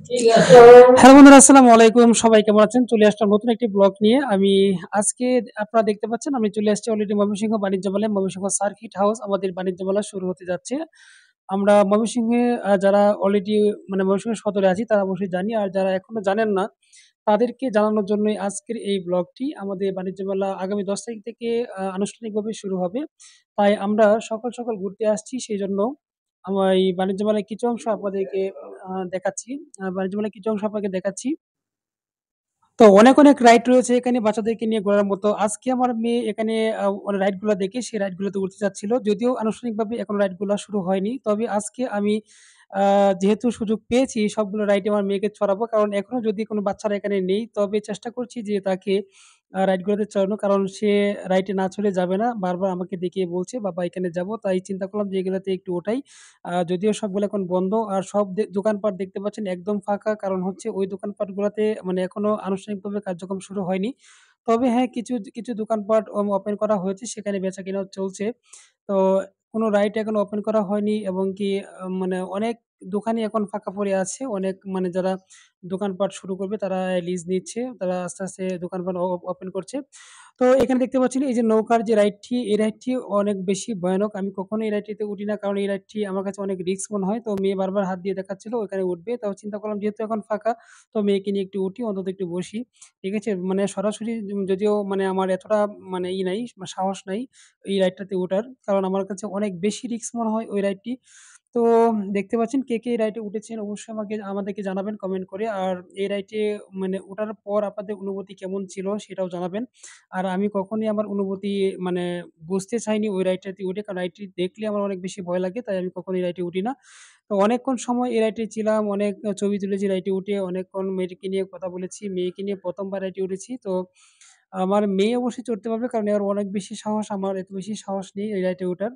Hello বন্ধুরা, আসসালামু আলাইকুম। সবাই কেমন আছেন? চলে আসলাম নতুন একটি ব্লগ নিয়ে। আজকে আপনারা দেখতে পাচ্ছেন আমি চলে আসছি অলরেডি ময়মনসিংহ বাণিজ্য মেলায়। ময়মনসিংহ সার্কিট হাউস আমাদের বাণিজ্য মেলা শুরু হতে যাচ্ছে। আমরা ময়মনসিংহে যারা অলরেডি মানে ময়মনসিংহ সদরে আছি তারা অবশ্যই জানি। আর যারা এখনো জানেন না তাদেরকে জানানোর জন্যই আজকের এই ব্লগটি। আমাদের বাণিজ্য মেলা আগামী ১০ তারিখ থেকে আনুষ্ঠানিকভাবে শুরু হবে। তাই আমরা সকাল ঘুরতে আসছি। সেজন্য আমার এই বাণিজ্য মেলায় কিছু অংশ আপনাদেরকে দেখাচ্ছি। বাণিজ্য মেলায় কিছু অংশ আপনাকে দেখাচ্ছি। তো অনেক রাইড রয়েছে এখানে বাচ্চাদেরকে নিয়ে ঘোরার মতো। আজকে আমার মেয়ে এখানে রাইড গুলা দেখে সেই রাইড গুলোতে উঠতে চাচ্ছিল। যদিও আনুষ্ঠানিকভাবে এখনো রাইড গুলা শুরু হয়নি। তবে আজকে আমি যেহেতু সুযোগ পেয়েছি সবগুলো রাইডে আমার মেয়েকে চড়াবো। কারণ এখনো যদি কোনো বাচ্চারা এখানে নেই তবে চেষ্টা করছি যে তাকে রাইড গুলোতে চড়ানো। কারণ সে রাইডে না চড়ে যাবে না। বারবার আমাকে দেখিয়ে বলছে, "বাবা এখানে যাবো।" তাই চিন্তা করলাম যে এগুলাতে একটু ওঠাই। যদিও সবগুলো এখন বন্ধ। আর সব দোকানপাট দেখতে পাচ্ছেন একদম ফাঁকা। কারণ হচ্ছে ওই দোকানপাটগুলাতে মানে এখনো আনুষ্ঠানিকভাবে কার্যক্রম শুরু হয়নি। তবে হ্যাঁ, কিছু দোকানপাট ওপেন করা হয়েছে। সেখানে বেচাকেনাও চলছে। তো কোনো রাইড এখনো ওপেন করা হয়নি এবং কি মানে অনেক দোকানই এখন ফাঁকা পড়ে আছে। অনেক মানে যারা দোকানপাট শুরু করবে তারা লিজ নিচ্ছে। তারা আস্তে আস্তে দোকানপাট ওপেন করছে। তো এখানে দেখতে পাচ্ছেন এই যে নৌকার যে রাইডটি, এই রাইডটি অনেক বেশি ভয়ানক। আমি কখনোই এই রাইডটিতে উঠি না। কারণ এই রাইডটি আমার কাছে অনেক রিস্ক মনে হয়। তো মেয়ে বারবার হাত দিয়ে দেখাচ্ছিল ওখানে উঠবে। তো চিন্তা করলাম যেহেতু এখন ফাঁকা তো মেয়েকে নিয়ে একটু উঠি, অন্তত একটু বসি। ঠিক আছে? মানে সরাসরি যদিও মানে আমার এতটা মানে নাই, সাহস নাই এই রাইডটাতে ওঠার। কারণ আমার কাছে অনেক বেশি রিস্ক মনে হয় ওই রাইডটি। তো দেখতে পাচ্ছেন কে এই রাইডে উঠেছেন অবশ্যই আমাদেরকে জানাবেন কমেন্ট করে। আর এই রাইডে মানে ওঠার পর আপনাদের অনুভূতি কেমন ছিল সেটাও জানাবেন। আর আমি কখনোই আমার অনুভূতি মানে বুঝতে চাইনি ওই রাইডটাতে উঠে। কারণ রাইডটি দেখলে আমার অনেক বেশি ভয় লাগে। তাই আমি কখনো এই রাইডে উঠি না। তো অনেকক্ষণ সময় এই রাইডে ছিলাম, অনেক ছবি তুলেছি রাইডে উঠে, অনেকক্ষণ মেয়েকে নিয়ে কথা বলেছি। মেয়েকে নিয়ে ১ম বার রাইডে উঠেছি। তো আমার মেয়ে অবশ্যই চড়তে পারবে কারণ এর অনেক বেশি সাহস, আমার এত বেশি সাহস নেই এই রাইডে ওঠার।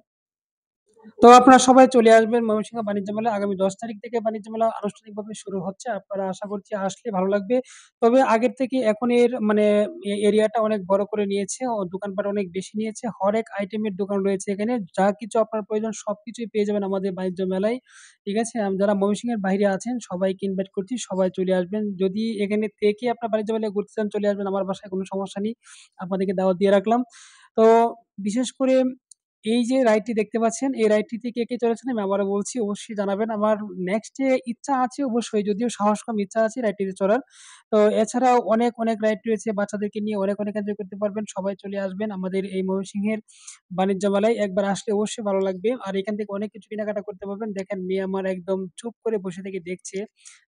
তো আপনারা সবাই চলে আসবেন ময়মনসিংহ বাণিজ্য মেলায়। আগামী ১০ তারিখ থেকে বাণিজ্য মেলা আনুষ্ঠানিকভাবে শুরু হচ্ছে। আপনারা আশা করছি আসলে ভালো লাগবে। তবে আগের থেকে এখন এর মানে এরিয়াটা অনেক বড় করে নিয়েছে। দোকানপাট অনেক বেশি নিয়েছে। হরেক আইটেমের দোকান রয়েছে এখানে। যা কিছু আপনার প্রয়োজন সবকিছুই পেয়ে যাবেন আমাদের বাণিজ্য মেলায়। ঠিক আছে? যারা ময়মনসিংহের বাইরে আছেন সবাইকে ইনভাইট করছি। সবাই চলে আসবেন। যদি এখানে থেকে আপনার বাণিজ্য মেলায় ঘুরতে চান চলে আসবেন আমার বাসায়, কোনো সমস্যা নেই। আপনাদেরকে দাওয়াত দিয়ে রাখলাম। তো বিশেষ করে এই যে রাইডটি দেখতে পাচ্ছেন, এই রাইডটিতে কে চড়েছেন আমি আবারও বলছি অবশ্যই জানাবেন। আমার নেক্সট এ ইচ্ছা আছে অবশ্যই, যদিও সাহস কম, ইচ্ছা আছে রাইডটিতে চড়ার। তো এছাড়াও অনেক রাইড রয়েছে বাচ্চাদেরকে নিয়ে অনেক এনজয় করতে পারবেন। সবাই চলে আসবেন আমাদের এই ময়মনসিংহের বাণিজ্য মেলায়। একবার আসলে অবশ্যই ভালো লাগবে। আর এখান থেকে অনেক কিছু কেনাকাটা করতে পারবেন। দেখেন মেয়ে আমার একদম চুপ করে বসে থেকে দেখছে।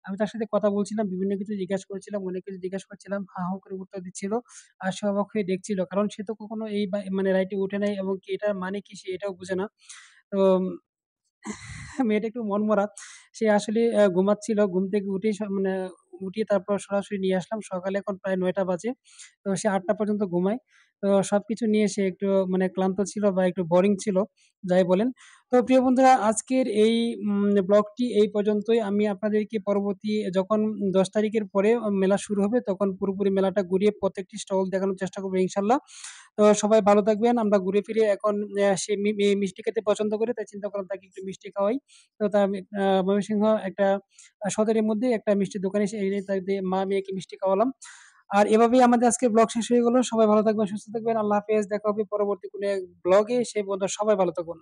আমি তার সাথে কথা বলছিলাম, বিভিন্ন কিছু জিজ্ঞাসা করছিলাম, অনেক কিছু জিজ্ঞাসা করছিলাম। হা, হু করে উত্তর দিচ্ছিল। আর সে অবাক হয়ে দেখছিল। কারণ সে তো কখনো এই মানে রাইডে উঠে নাই এবং কি এটার মানে কি সে এটাও বুঝে না। তো মেয়েটা একটু মনমরা। সে আসলে ঘুমাচ্ছিল। ঘুম থেকে উঠেই মানে উঠিয়ে তারপর সরাসরি নিয়ে আসলাম। সকালে এখন প্রায় ৯ঃ০০ বাজে। তো সে ৮ঃ০০ পর্যন্ত ঘুমায়। তো সবকিছু নিয়ে সে একটু মানে ক্লান্ত ছিল বা একটু বোরিং ছিল, যাই বলেন। তো প্রিয় বন্ধুরা আজকের এই ব্লগটি এই পর্যন্তই। আমি আপনাদেরকে পরবর্তী যখন ১০ তারিখের পরে মেলা শুরু হবে তখন পুরোপুরি মেলাটা ঘুরিয়ে প্রত্যেকটি স্টল দেখানোর চেষ্টা করব ইনশাআল্লাহ। তো সবাই ভালো থাকবেন। আমরা ঘুরে ফিরে এখন সে মিষ্টি খেতে পছন্দ করে। তাই চিন্তা করলাম তাকে একটু মিষ্টি খাওয়াই। তো তা আমি ময়মনসিংহ একটা সদরের মধ্যেই একটা মিষ্টির দোকানে এনে তাকে মা-মেয়েকে মিষ্টি খাওয়ালাম। আর এভাবেই আমাদের আজকের ব্লগ শেষ হয়ে গেল। সবাই ভালো থাকবেন, সুস্থ থাকবেন। আল্লাহ হাফেজ। দেখা হবে পরবর্তী কোনো এক ব্লগে। সেই পর্যন্ত সবাই ভালো থাকুন।